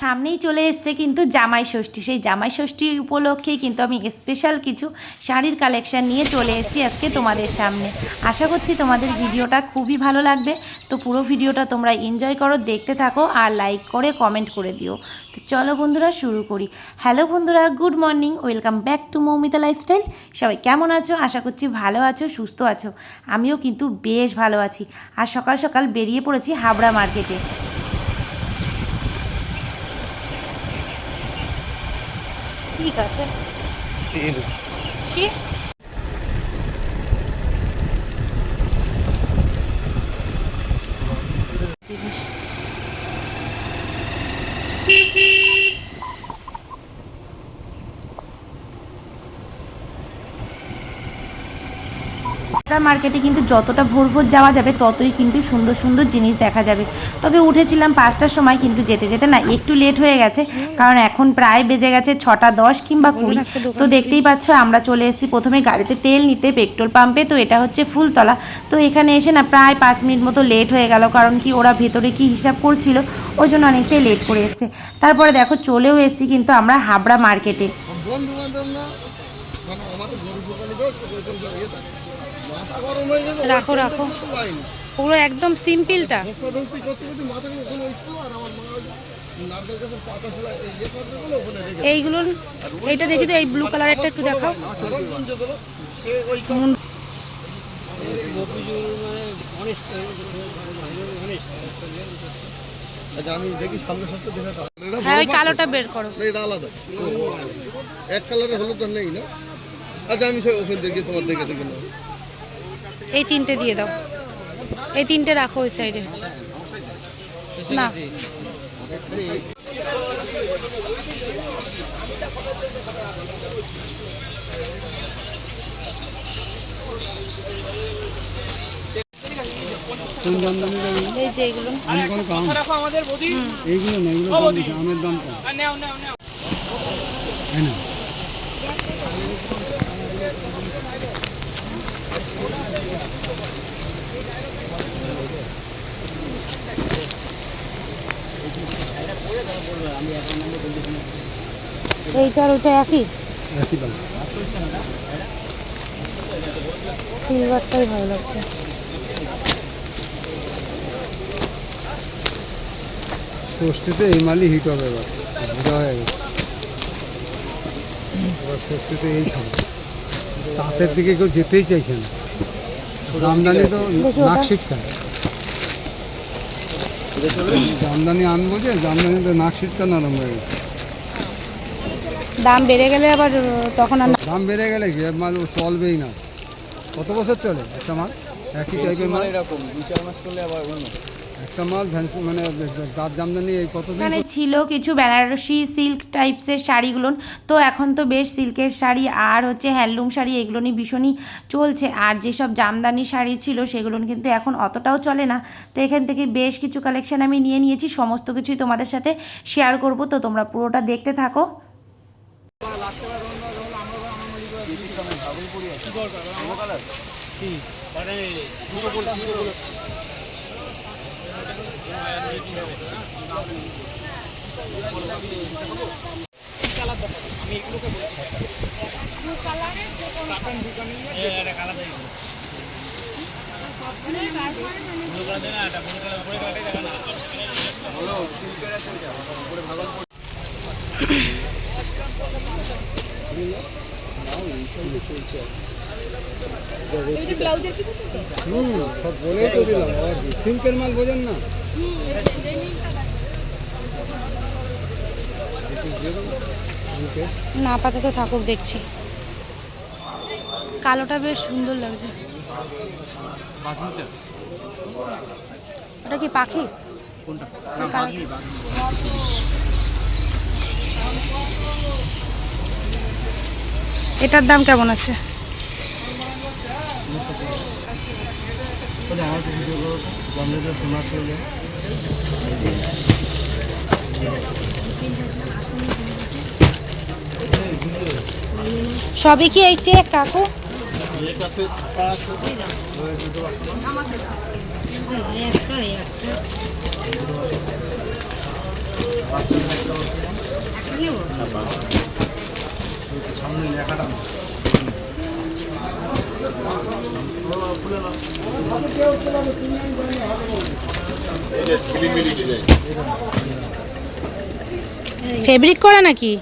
সামনেই চলে এসছে কিন্তু জামাই ষষ্ঠী। সেই জামাই ষষ্ঠী উপলক্ষেই কিন্তু আমি স্পেশাল কিছু শাড়ির কালেকশান নিয়ে চলে এসেছি আজকে তোমাদের সামনে। আশা করছি তোমাদের ভিডিওটা খুবই ভালো লাগবে। তো পুরো ভিডিওটা তোমরা এনজয় করো, দেখতে থাকো আর লাইক করে কমেন্ট করে দিও। তো চলো বন্ধুরা শুরু করি। হ্যালো বন্ধুরা, good morning, welcome back to Moumita lifestyle. সবাই কেমন আছো? আশা করছি ভালো আছো, সুস্থ আছো। আমিও কিন্তু বেশ ভালো আছি। আর সকাল সকাল বেরিয়ে পড়েছি হাবড়া মার্কেটে। ঠিক আছে কি জিনিস মার্কেটে কিন্তু যতটা ভোর ভোর যাওয়া যাবে ততই কিন্তু সুন্দর সুন্দর জিনিস দেখা যাবে। তবে উঠেছিলাম 5টার সময়, কিন্তু যেতে যেতে না একটু লেট হয়ে গেছে, কারণ এখন প্রায় বেজে গেছে 6টা 10 কিংবা 20। তো দেখতেই পাচ্ছ আমরা চলে এসেছি প্রথমে গাড়িতে তেল নিতে পেট্রোল পাম্পে। তো এটা হচ্ছে ফুলতলা। তো এখানে এসে না প্রায় 5 মিনিট মতো লেট হয়ে গেল, কারণ কি ওরা ভেতরে কি হিসাব করছিল, ওই জন্য অনেকটাই লেট করে এসছে। তারপরে দেখো চলেও এসেছি কিন্তু আমরা হাবড়া মার্কেটে। রাখো রাখো, পুরো একদম সিম্পলটা। এইগুলো এইটা দেখি তো, এই ব্লু কালারেরটা একটু দেখাও। আমি দেখি সামনে সপ্তাহে দেখা। হ্যাঁ, ওই কালোটা বের করো। এটা আলাদা, এক কালারের হলুদটা নেই না? আচ্ছা আমি ওখানে দেখি, তোমার দেখে দেখে নাও। এই তিনটে দিয়ে দাও, এই তিনটে রাখো ওই সাইডে। না এই যে এইগুলো এইগুলো না, এগুলো দাম বেশি, আমের দাম কম। এইটার ওইটা একই একই দাম। সিলভারটাই ভালো লাগছে। ষষ্ঠীতে এই মালই হিট হবে, এবার বোঝা হয়ে গেছে। এবার ষষ্ঠীতে এই খাবে, তাঁতের দিকে কেউ যেতেই চাইছে না। জামদানি তো নাকশিট খায়, জামদানি আনবো যে জামদানি তো নাকশিটটা নরম হয়ে গেছে। দাম বেড়ে গেলে আবার তখন আর দাম বেড়ে গেলে কি মাল চলবেই না। কত বছর চলে একটা মাল? একই টাইপের মাল এরকম 2-4 মাস চলে আবার অন্য একটা মাল মানে দাঁত জামদানি এই কতদিন। এখানে ছিল কিছু বেনারসি সিল্ক টাইপসের শাড়িগুলো। তো এখন তো বেশ সিল্কের শাড়ি আর হচ্ছে হ্যান্ডলুম শাড়ি এগুলো নিয়ে ভীষণই চলছে। আর যেসব জামদানি শাড়ি ছিল সেগুলো কিন্তু এখন অতটাও চলে না। তো এখান থেকে বেশ কিছু কালেকশান আমি নিয়ে নিয়েছি, সমস্ত কিছুই তোমাদের সাথে শেয়ার করব। তো তোমরা পুরোটা দেখতে থাকো। সব বলেই তো দিলাম, সিল্কের মাল বোঝেন না। না আপাতত থাকুক, দেখছি। কালোটা বেশ সুন্দর লাগছে। ওটা কি পাখি? এটার দাম কেমন আছে? সবই কি এই চেক কাকু? ফেব্রিক করা নাকি?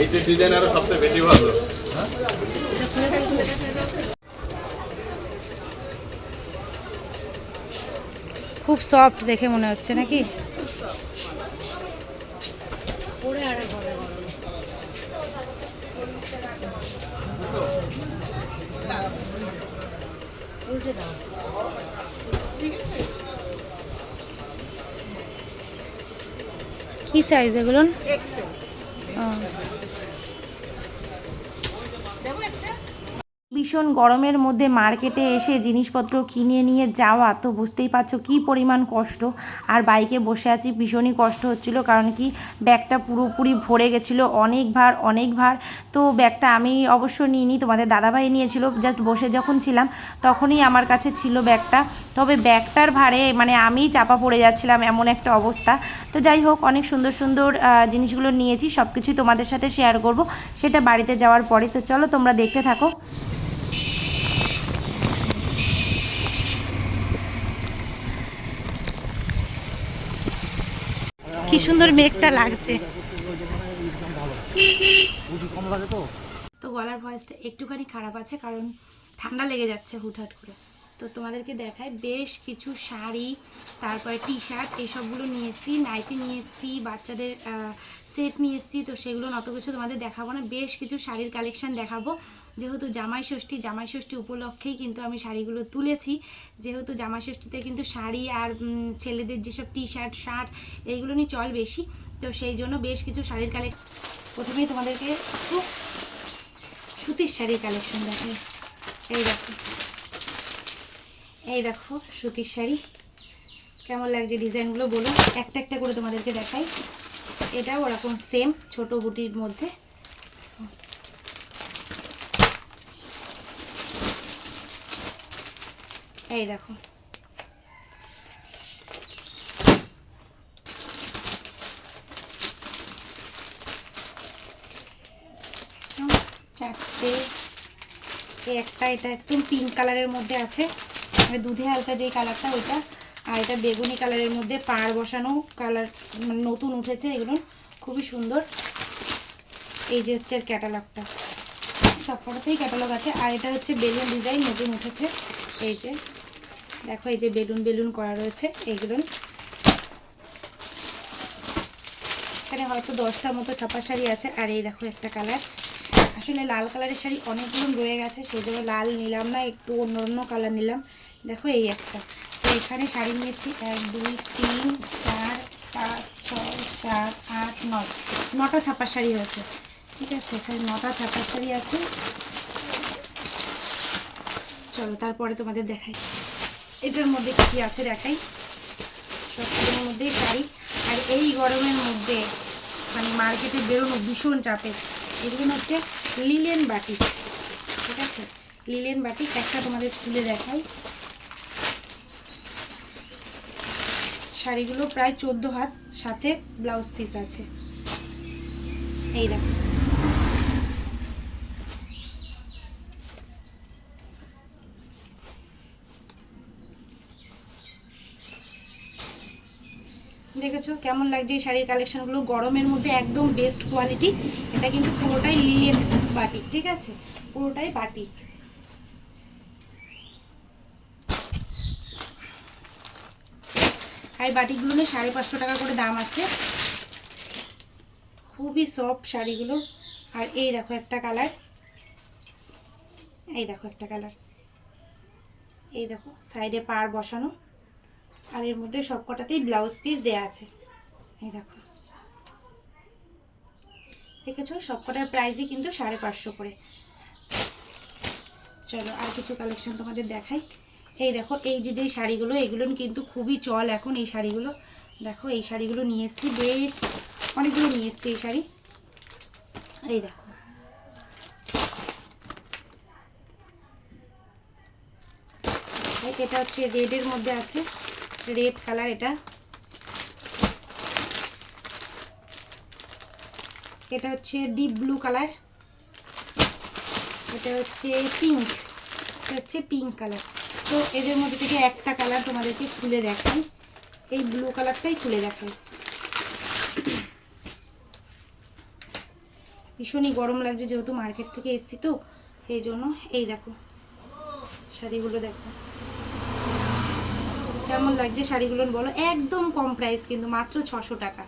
এইটা ডিজাইন আরো সবচেয়ে বেশি ভালো। খুব সফট দেখে মনে হচ্ছে নাকি? কি সাইজ এগুলো? ভীষণ গরমের মধ্যে মার্কেটে এসে জিনিসপত্র কিনে নিয়ে যাওয়া তো বুঝতেই পারছো কী পরিমাণ কষ্ট। আর বাইকে বসে আছি, ভীষণই কষ্ট হচ্ছিল, কারণ কি ব্যাগটা পুরোপুরি ভরে গেছিলো, অনেক ভার। তো ব্যাগটা আমি অবশ্য নিইনি, তোমাদের দাদাভাই নিয়েছিল। জাস্ট বসে যখন ছিলাম তখনই আমার কাছে ছিল ব্যাগটা। তবে ব্যাগটার ভারে মানে আমিই চাপা পড়ে যাচ্ছিলাম, এমন একটা অবস্থা। তো যাই হোক, অনেক সুন্দর সুন্দর জিনিসগুলো নিয়েছি, সব কিছুই তোমাদের সাথে শেয়ার করব সেটা বাড়িতে যাওয়ার পরে। তো চলো তোমরা দেখতে থাকো। কি সুন্দর মেঘটা লাগছে। তো গলার ভয়েসটা একটুখানি খারাপ আছে, কারণ ঠান্ডা লেগে যাচ্ছে হুটহাট করে। তো তোমাদেরকে দেখাই, বেশ কিছু শাড়ি, তারপরে টি শার্ট, এইসবগুলো নিয়ে এসেছি, নাইটি নিয়ে এসেছি, বাচ্চাদের সেট নিয়ে এসেছি। তো সেগুলো অত কিছু তোমাদের দেখাবো না, বেশ কিছু শাড়ির কালেকশান দেখাবো। যেহেতু জামাই ষষ্ঠী উপলক্ষেই কিন্তু আমি শাড়িগুলো তুলেছি। যেহেতু জামাই ষষ্ঠীতে কিন্তু শাড়ি আর ছেলেদের যেসব টি শার্ট এইগুলো নিয়ে চল বেশি। তো সেই জন্য বেশ কিছু শাড়ির কালেকশন, প্রথমেই তোমাদেরকে সুতির শাড়ির কালেকশন দেখাই। এই দেখো সুতির শাড়ি, কেমন লাগছে ডিজাইনগুলো বলো। একটা একটা করে তোমাদেরকে দেখাই। এটাও ওরকম সেম ছোট বুটির মধ্যে। এই দেখো, চারটে। একটা এটা একদম পিঙ্ক কালারের মধ্যে আছে, দুধে হালকা যেই কালারটা ওইটা। আর এটা বেগুনি কালারের মধ্যে পাড় বসানো কালার, মানে নতুন উঠেছে, এগুলো খুবই সুন্দর। এই যে হচ্ছে ক্যাটালগটা, সবকটাতেই ক্যাটালগ আছে। আর এটা হচ্ছে বেলুন ডিজাইন, নতুন উঠেছে। এই যে দেখো, এই যে বেলুন করা রয়েছে এইগুলো। এখানে হয়তো 10টা মতো ছাপা শাড়ি আছে। আর এই দেখো একটা কালার, আসলে লাল কালারের শাড়ি অনেকগুলো রয়ে গেছে, সেই জন্য লাল নিলাম না, একটু অন্য কালার নিলাম। দেখো এই একটা। তো এখানে শাড়ি নিয়েছি 1 2 3 4 5 6 7 8 9, 9টা ছাপার শাড়ি হয়েছে। ঠিক আছে, এখানে 9টা ছাপার শাড়ি আছে। চলো তারপরে তোমাদের দেখাই এটার মধ্যে কী আছে দেখাই। সবগুলোর মধ্যেই শাড়ি। আর এই গরমের মধ্যে মানে মার্কেটে বেরোনো ভীষণ চাপের। এগুলো হচ্ছে লিলেন বাটিক, ঠিক আছে, লিলেন বাটিক। একটা তোমাদের তুলে দেখাই। শাড়িগুলো প্রায় 14 হাত, সাথে ব্লাউজ পিস আছে। এই দেখো, দেখেছো কেমন লাগছে এই শাড়ির কালেকশনগুলো? গরমের মধ্যে একদম বেস্ট কোয়ালিটি। এটা কিন্তু পুরোটাই লিলেন বাটিক, ঠিক আছে, পুরোটাই বাটিক। আর বাটিকগুলো 550 টাকা করে দাম আছে। খুবই সফট শাড়িগুলো। আর এই দেখো একটা কালার, এই দেখো একটা কালার, এই দেখো সাইডে পাড় বসানো। আর এর মধ্যে সবকটাতেই ব্লাউজ পিস দেয়া আছে। এই দেখো, দেখেছো সবকটার প্রাইসই কিন্তু 550 করে। চলো আর কিছু কালেকশন তোমাদের দেখাই। এই দেখো এই যে যেই শাড়িগুলো, এগুলো কিন্তু খুবই চল এখন এই শাড়িগুলো। দেখো এই শাড়িগুলো নিয়ে এসেছি, বেশ অনেকগুলো নিয়ে এসেছি এই শাড়ি। এই দেখো এটা হচ্ছে রেডের মধ্যে আছে, রেড কালার। এটা হচ্ছে ডিপ ব্লু কালার। এটা হচ্ছে পিঙ্ক, এটা হচ্ছে পিঙ্ক কালার। তো এদের মধ্যে থেকে একটা কালার তোমাদেরকে খুলে দেখাই, এই ব্লু কালারটাই খুলে দেখাই। ভীষণই গরম লাগছে যেহেতু মার্কেট থেকে এসেছি, তো এই জন্য। এই দেখো শাড়িগুলো দেখো কেমন লাগছে শাড়িগুলো বলো। একদম কম প্রাইস কিন্তু, মাত্র 600 টাকা,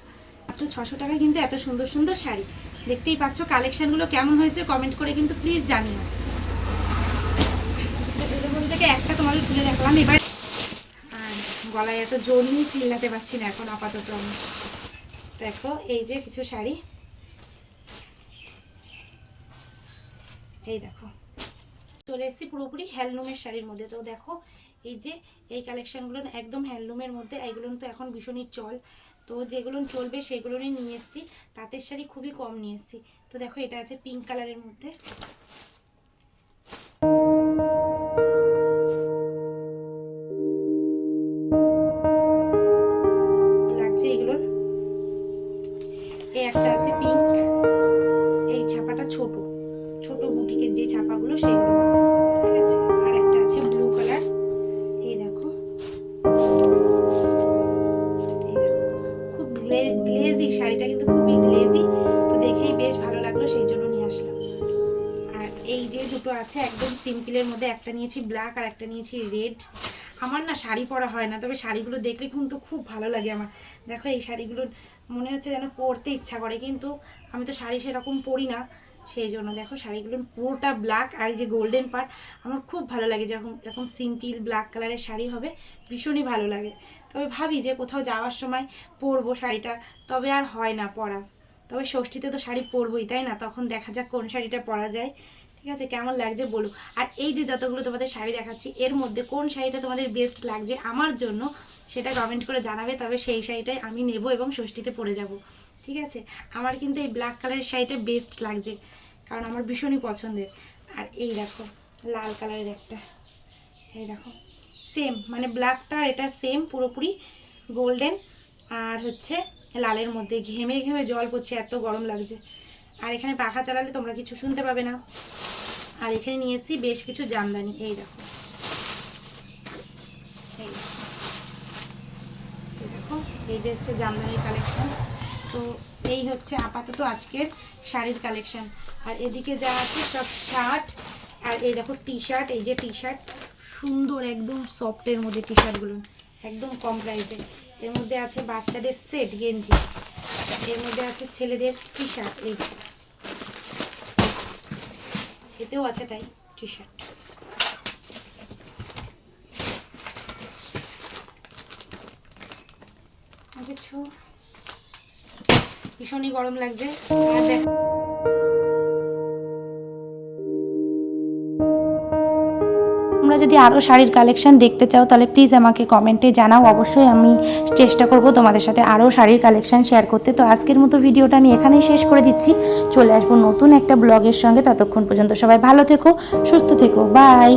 মাত্র 600 টাকা কিন্তু এত সুন্দর সুন্দর শাড়ি। দেখতেই পাচ্ছ কালেকশানগুলো কেমন হয়েছে কমেন্ট করে কিন্তু প্লিজ জানিও। এদের মধ্যে থেকে একটা তোমাদের তুলে রাখলাম এবার। আর গলায় এত জোর নিয়ে চিল্লাতে পারছি না এখন আপাতত আমি। দেখো এই যে কিছু শাড়ি, এই দেখো চলে এসেছি পুরোপুরি হ্যান্ডলুমের শাড়ির মধ্যে। তো দেখো এই যে এই কালেকশানগুলো একদম হ্যান্ডলুমের মধ্যে, এইগুলো তো এখন ভীষণই চল। তো যেগুলো চলবে সেগুলোই নিয়ে এসেছি, তাঁতের শাড়ি খুবই কম নিয়ে এসেছি। তো দেখো এটা আছে পিঙ্ক কালারের মধ্যে, লাগছে এগুলোর। এই একটা আছে পিঙ্ক, এই ছাপাটা ছোট ছোট বুটিকের যে ছাপাগুলো সেগুলো, ঠিক আছে। আর একটা আছে ব্লু কালার, এই দেখো খুব গ্লেজি শাড়িটা, কিন্তু খুবই গ্লেজি। তো দেখেই বেশ ভালো লাগলো, সেই জন্য নিয়ে আসলাম। আর এই যে দুটো আছে একদম সিম্পলের মধ্যে, একটা নিয়েছি ব্ল্যাক আর একটা নিয়েছি রেড। আমার না শাড়ি পরা হয় না, তবে শাড়িগুলো দেখলে কিন্তু খুব ভালো লাগে আমার। দেখো এই শাড়িগুলো মনে হচ্ছে যেন পরতে ইচ্ছা করে, কিন্তু আমি তো শাড়ি সেরকম পরি না, সেই জন্য। দেখো শাড়িগুলো পুরোটা ব্ল্যাক, আর এই যে গোল্ডেন পার্ট আমার খুব ভালো লাগে। যখন এরকম সিম্পল ব্ল্যাক কালারের শাড়ি হবে ভীষণই ভালো লাগে। তবে ভাবি যে কোথাও যাওয়ার সময় পরবো শাড়িটা, তবে আর হয় না পরা। তবে ষষ্ঠীতে তো শাড়ি পরবোই, তাই না? তখন দেখা যাক কোন শাড়িটা পরা যায়। ঠিক আছে, কেমন লাগছে বলো। আর এই যে যতগুলো তোমাদের শাড়ি দেখাচ্ছি এর মধ্যে কোন শাড়িটা তোমাদের বেস্ট লাগছে আমার জন্য সেটা কমেন্ট করে জানাবে, তবে সেই শাড়িটাই আমি নেব এবং ষষ্ঠীতে পরে যাব। ঠিক আছে, আমার কিন্তু এই ব্ল্যাক কালারের শাড়িটা বেস্ট লাগছে, কারণ আমার ভীষণই পছন্দের। আর এই দেখো লাল কালারের একটা, এই দেখো সেম, মানে ব্ল্যাকটা আর এটা সেম পুরোপুরি গোল্ডেন, আর হচ্ছে লালের মধ্যে। ঘেমে ঘেমে জল পড়ছে, এত গরম লাগছে। আর এখানে পাখা চালালে তোমরা কিছু শুনতে পাবে না। আর এখানে নিয়ে এসেছি বেশ কিছু জামদানি, এই দেখো দেখো এই যে হচ্ছে জামদানির কালেকশন। তো এই হচ্ছে আপাতত আজকের শাড়ির কালেকশন। আর এদিকে যা আছে সব শার্ট, আর এই দেখো টি শার্ট, এই যে টি শার্ট সুন্দর একদম সফটের মধ্যে টি শার্টগুলো একদম কম প্রাইসে। এর মধ্যে আছে বাচ্চাদের সেট গেঞ্জি, এর মধ্যে আছে ছেলেদের টি শার্ট, এই এতেও আছে তাই টি শার্ট। দেখছো ভীষণই গরম লাগছে। আর দেখো তোমরা যদি আরও শাড়ির কালেকশন দেখতে চাও তাহলে প্লিজ আমাকে কমেন্টে জানাও, অবশ্যই আমি চেষ্টা করব তোমাদের সাথে আরও শাড়ির কালেকশন শেয়ার করতে। তো আজকের মতো ভিডিওটা আমি এখানেই শেষ করে দিচ্ছি, চলে আসবো নতুন একটা ব্লগের সঙ্গে। ততক্ষণ পর্যন্ত সবাই ভালো থেকো, সুস্থ থেকো, বাই।